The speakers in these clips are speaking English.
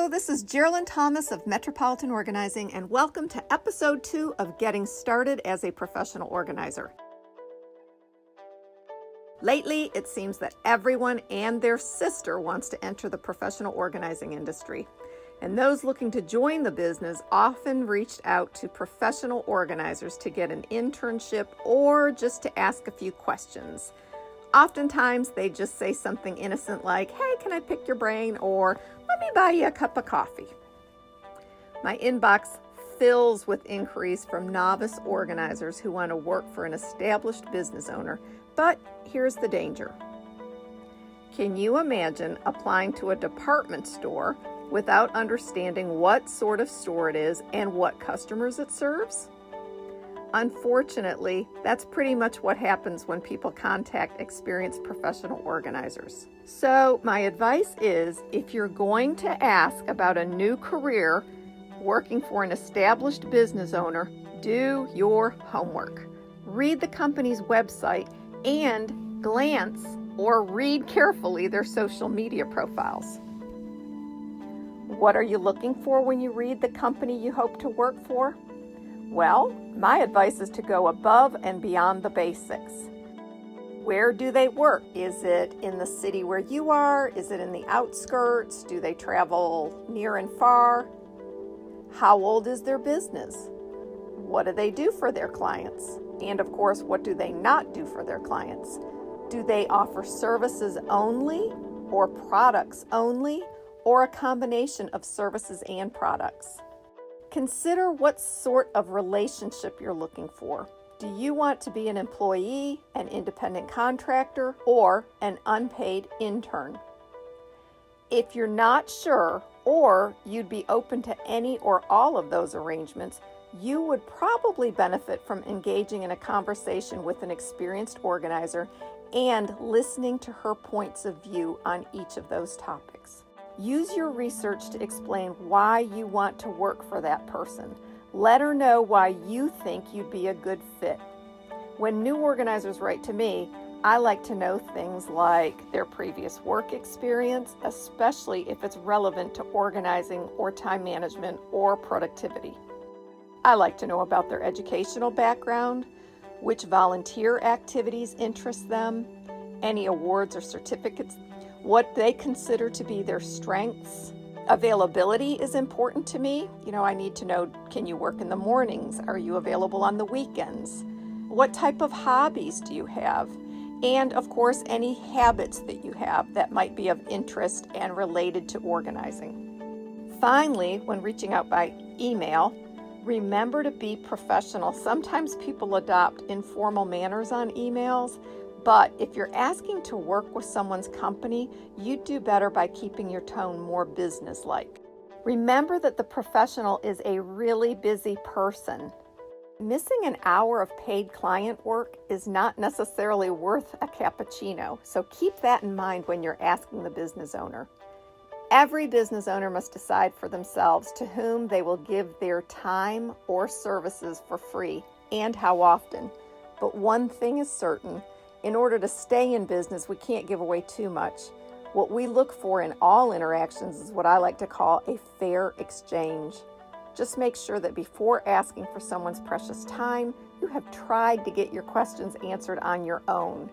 Hello, this is Geralin Thomas of Metropolitan Organizing, and welcome to episode 2 of Getting Started as a Professional Organizer. Lately, it seems that everyone and their sister wants to enter the professional organizing industry, and those looking to join the business often reached out to professional organizers to get an internship or just to ask a few questions. Oftentimes, they just say something innocent like, "Hey, can I pick your brain?" or "Let me buy you a cup of coffee." My inbox fills with inquiries from novice organizers who want to work for an established business owner, but here's the danger. Can you imagine applying to a department store without understanding what sort of store it is and what customers it serves? Unfortunately, that's pretty much what happens when people contact experienced professional organizers. So my advice is, if you're going to ask about a new career working for an established business owner, do your homework. Read the company's website and glance or read carefully their social media profiles. What are you looking for when you read the company you hope to work for? Well, my advice is to go above and beyond the basics. Where do they work? Is it in the city where you are? Is it in the outskirts? Do they travel near and far? How old is their business? What do they do for their clients? And of course, what do they not do for their clients? Do they offer services only or products only or a combination of services and products? Consider what sort of relationship you're looking for. Do you want to be an employee, an independent contractor, or an unpaid intern? If you're not sure, or you'd be open to any or all of those arrangements, you would probably benefit from engaging in a conversation with an experienced organizer and listening to her points of view on each of those topics. Use your research to explain why you want to work for that person. Let her know why you think you'd be a good fit. When new organizers write to me, I like to know things like their previous work experience, especially if it's relevant to organizing or time management or productivity. I like to know about their educational background, which volunteer activities interest them, any awards or certificates, what they consider to be their strengths. Availability is important to me. I need to know, can you work in the mornings? Are you available on the weekends? What type of hobbies do you have? And of course, any habits that you have that might be of interest and related to organizing. Finally, when reaching out by email, remember to be professional. Sometimes people adopt informal manners on emails, but if you're asking to work with someone's company, you'd do better by keeping your tone more business-like. Remember that the professional is a really busy person. Missing an hour of paid client work is not necessarily worth a cappuccino, so keep that in mind when you're asking the business owner. Every business owner must decide for themselves to whom they will give their time or services for free and how often. But one thing is certain. In order to stay in business, we can't give away too much. What we look for in all interactions is what I like to call a fair exchange. Just make sure that before asking for someone's precious time, you have tried to get your questions answered on your own.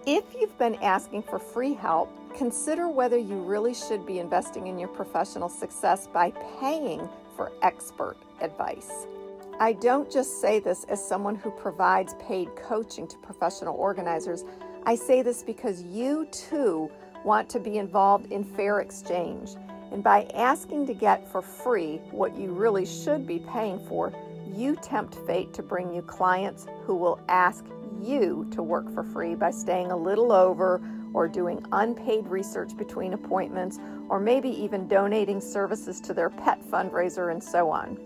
If you've been asking for free help, consider whether you really should be investing in your professional success by paying for expert advice. I don't just say this as someone who provides paid coaching to professional organizers. I say this because you too want to be involved in fair exchange. And by asking to get for free what you really should be paying for, you tempt fate to bring you clients who will ask you to work for free by staying a little over or doing unpaid research between appointments, or maybe even donating services to their pet fundraiser and so on.